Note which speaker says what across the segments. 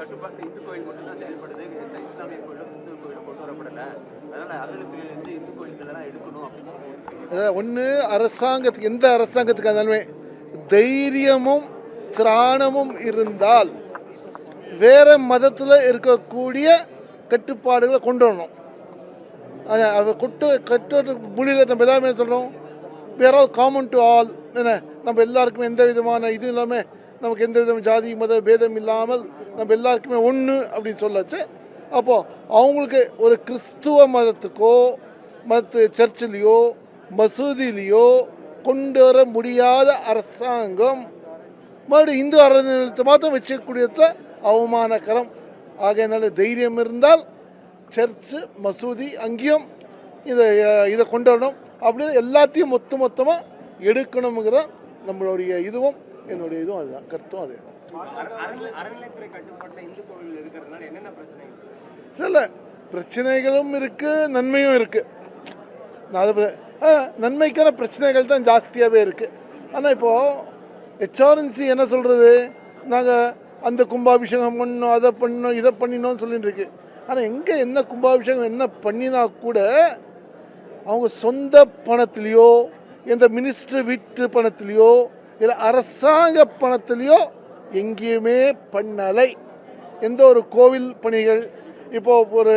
Speaker 1: கட்டுப்பாட்டு இந்து கோயில் மட்டும்தான் செயல்படுது, இந்த இஸ்லாமிய கோயிலும் கிறிஸ்துவ கோயிலும் கொண்டு வரப்படலை, அதனால அறநிலையத்துறையிலேருந்து இந்து கோயில்களெல்லாம் எடுக்கணும் அப்படின்னு.
Speaker 2: ஒன்று அரசாங்கத்துக்கு, எந்த அரசாங்கத்துக்கு இருந்தாலுமே தைரியமும் திராணமும் இருந்தால் வேற மதத்தில் இருக்கக்கூடிய கட்டுப்பாடுகளை கொண்டு வரணும். அதை கட்டுறதுக்கு முடியல. நம்ம எல்லாமே சொல்கிறோம், வேற காமன் டு ஆல். என்ன, நம்ம எல்லாருக்குமே எந்த விதமான இது இல்லாமல், நமக்கு எந்த விதமான ஜாதி மத பேதம் இல்லாமல் நம்ம எல்லாருக்குமே ஒன்று அப்படின்னு சொல்லச்சு. அப்போது அவங்களுக்கு ஒரு கிறிஸ்துவ மதத்துக்கோ சர்ச்சிலேயோ மசூதிலேயோ கொண்டு வர முடியாத அரசாங்கம் மறுபடியும் இந்து அறநிலையத்தை மாத்திரம் வச்சுக்கூடியது அவமானகரம். ஆகையினால தைரியம் இருந்தால் சர்ச்சு மசூதி அங்கேயும் இதை கொண்டு வரணும். அப்படின்னு எல்லாத்தையும் மொத்தமாக எடுக்கணுங்கிற நம்மளுடைய இதுவும் என்னுடைய இதுவும் அதுதான், கருத்தும் அதே தான்.
Speaker 1: அறநிலையத்துறை கட்டுப்பாட்டில் இந்து கோவில் இருக்கிறதுனால என்னென்ன பிரச்சனைகள்?
Speaker 2: இல்லை, பிரச்சனைகளும் இருக்குது, நன்மையும் இருக்குது. நன்மைக்கான பிரச்சனைகள் தான் ஜாஸ்தியாகவே இருக்குது. ஆனால் இப்போது ஹெச்ஆர்என்சி என்ன சொல்கிறது, நாங்கள் அந்த கும்பாபிஷேகம் பண்ணோம், அதை பண்ணோம், இதை பண்ணினோன்னு சொல்லிட்டு இருக்கு. ஆனால் எங்கே என்ன கும்பாபிஷேகம் என்ன பண்ணினா கூட அவங்க சொந்த பணத்திலையோ எந்த மினிஸ்டர் வீட்டு பணத்திலையோ இல்லை அரசாங்க பணத்திலையோ எங்கேயுமே பண்ணலை. எந்த ஒரு கோவில் பணிகள் இப்போது ஒரு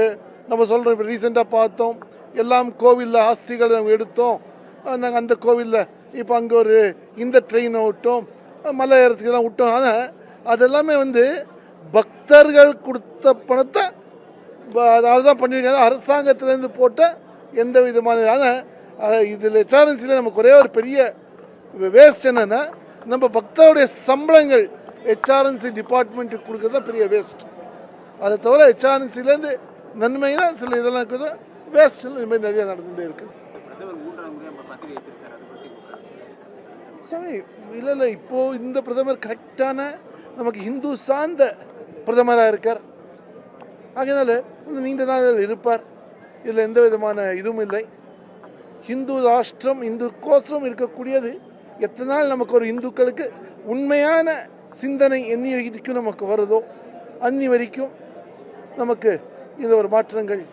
Speaker 2: நம்ம சொல்கிறோம், இப்போ ரீசெண்டாக பார்த்தோம், எல்லாம் கோவிலில் ஆஸ்திகள் நம்ம எடுத்தோம், நாங்கள் அந்த கோவிலில் இப்போ அங்கே ஒரு இந்த ட்ரெயினை விட்டோம், மலை ஏறத்துக்கு தான் விட்டோம். ஆனால் அதெல்லாமே பக்தர்கள் கொடுத்த பணத்தை அதுதான் பண்ணியிருக்காங்க, அரசாங்கத்திலேருந்து போட்ட எந்த விதமான. ஆனால் இதில் ஹெச்ஆர்என்சியில் நமக்கு ஒரே ஒரு பெரிய வேஸ்ட் என்னென்னா, நம்ம பக்தருடைய சம்பளங்கள் ஹெச்ஆர்என்சி டிபார்ட்மெண்ட்டுக்கு கொடுக்குறது தான் பெரிய வேஸ்ட். அதை தவிர ஹெச்ஆர்என்சிலேருந்து நன்மைனா சில இதெல்லாம் இருக்குது, வேஸ்ட் இதுமாதிரி நிறைய நடந்துகிட்டே இருக்குது. சரி, இல்லை இப்போது இந்த பிரதமர் கரெக்டான நமக்கு ஹிந்து சார்ந்த பிரதமராக இருக்கார். ஆகையினால நீண்ட நாள் இருப்பார், இதில் எந்த விதமான இதுவும் இல்லை. ஹிந்து ராஷ்டிரம் இந்து கோசரம் இருக்கக்கூடியது. எத்தனை நாள் நமக்கு ஒரு இந்துக்களுக்கு உண்மையான சிந்தனை எண்ணி வரைக்கும் நமக்கு வருதோ அன்னி வரைக்கும் நமக்கு இந்த ஒரு மாற்றங்கள்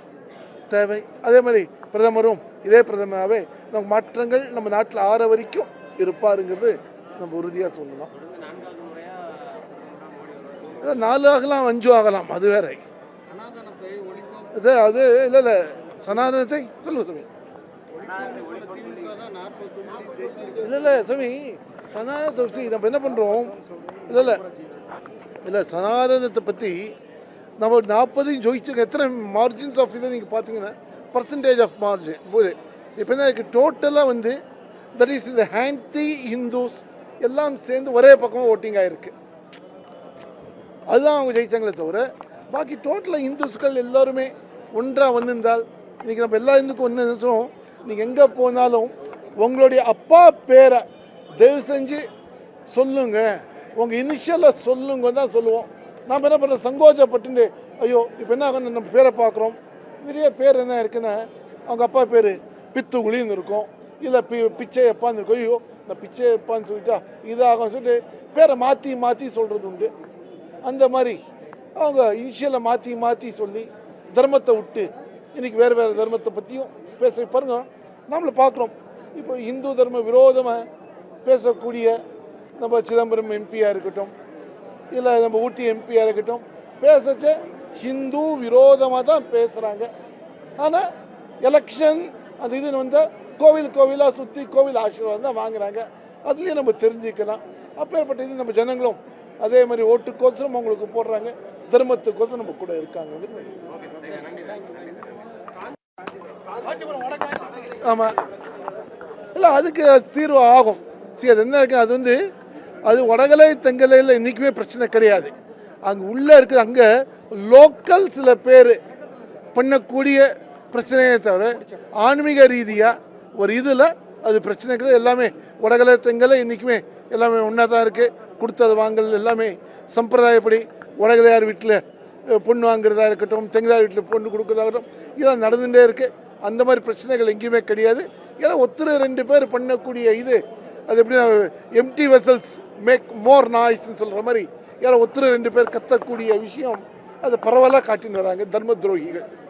Speaker 2: தேவை. அதே மாதிரி பிரதமரும் இதே பிரதமராகவே நமக்கு மாற்றங்கள் நம்ம நாட்டில் ஆற வரைக்கும் இருப்பாருங்கிறது நம்ம உறுதியாக சொல்லலாம். 4 ஆகலாம் 5 ஆகலாம், அது வேற. அது இல்லை சனாதனத்தை சொல்லுங்க இல்லை சாமி, சனாதனத்தை நம்ம என்ன பண்ணுறோம், இல்லை சனாதனத்தை பற்றி நம்ம 40 ஜோதிச்சுங்க. எத்தனை மார்ஜின்ஸ் ஆஃப் இதை நீங்கள் பார்த்தீங்கன்னா பர்சன்டேஜ் ஆஃப் மார்ஜின் போது இப்போ என்ன இருக்குது, டோட்டலாக தட் இஸ் இந்த ஆன்டி ஹிந்துஸ் எல்லாம் சேர்ந்து ஒரே பக்கமாக ஓட்டிங் ஆகிருக்கு. அதுதான் அவங்க ஜெயிச்சாங்களே தவிர பாக்கி டோட்டலாக இந்துஸ்கள் எல்லோருமே ஒன்றாக வந்திருந்தால் இன்றைக்கி நம்ம எல்லா இந்துக்கும் ஒன்று நினைச்சோம். நீங்கள் எங்கே போனாலும் உங்களுடைய அப்பா பேரை தயவு செஞ்சு சொல்லுங்க, உங்கள் இனிஷியலாக சொல்லுங்க தான் சொல்லுவோம். நாம் என்ன பண்ணுறோம், சங்கோஜப்பட்டு ஐயோ இப்போ என்ன ஆகணும், நம்ம பேரை பார்க்குறோம், நிறைய பேர் என்ன இருக்குன்னா அவங்க அப்பா பேர் பித்துகுழின்னு இருக்கும், இல்லை பிச்சை எப்பான்னு இருக்கும். ஐயோ இந்த பிச்சை எப்பான்னு சொல்லிட்டா இதாகும் சொல்லிட்டு பேரை மாற்றி சொல்கிறது உண்டு. அந்த மாதிரி அவங்க இனிஷியலை மாற்றி சொல்லி தர்மத்தை விட்டு இன்றைக்கி வேறு தர்மத்தை பற்றியும் பேச பாருங்க. நம்மளை பார்க்குறோம், இப்போ இந்து தர்ம விரோதமாக பேசக்கூடிய நம்ம சிதம்பரம் எம்பியாக இருக்கட்டும், இல்லை நம்ம ஊட்டி எம்பியாக இருக்கட்டும், பேசச்ச ஹிந்து விரோதமாக தான் பேசுகிறாங்க. ஆனால் எலெக்ஷன் அந்த இது கோவிலாக சுற்றி கோவில் ஆசீர்வாதம் தான் வாங்குறாங்க. அதுலேயும் நம்ம தெரிஞ்சுக்கலாம். அப்பேற்பட்ட இது நம்ம ஜனங்களும் அதே மாதிரி ஓட்டுக்கோசரம் அவங்களுக்கு போடுறாங்க, தர்மத்துக்கோசரம் நம்ம கூட இருக்காங்க. ஆமாம், இல்லை அதுக்கு தீர்வு ஆகும். சரி, அது என்ன இருக்குது, அது அது வடகலை தெங்கலையில் இன்றைக்குமே பிரச்சனை கிடையாது. அங்கே உள்ளே இருக்குது, அங்கே லோக்கல் சில பேர் பண்ணக்கூடிய பிரச்சனையே தவிர ஆன்மீக ரீதியாக ஒரு இதில் அது பிரச்சனை கிடையாது. எல்லாமே வடகலை தெங்கலை இன்றைக்குமே எல்லாமே ஒன்றா தான் இருக்குது. கொடுத்தது வாங்கல் எல்லாமே சம்பிரதாயப்படி வடகலையார் வீட்டில் பொண்ணு வாங்குறதா இருக்கட்டும், தெங்கலார் வீட்டில் பொண்ணு கொடுக்குறதா இருக்கட்டும், இதெல்லாம் நடந்துகிட்டே இருக்குது. அந்த மாதிரி பிரச்சனைகள் எங்கேயுமே கிடையாது. ஏதோ ஒருத்தர் 2 பேர் பண்ணக்கூடிய இது அது எப்படின்னா எம்டி வெசல்ஸ் மேக் மோர் நாய்ஸ்ன்னு சொல்கிற மாதிரி யாரோ ஒருத்தர் 2 பேர் கத்தக்கூடிய விஷயம் அது பரவலாக காட்டின்னு வராங்க தர்ம துரோகிகள்.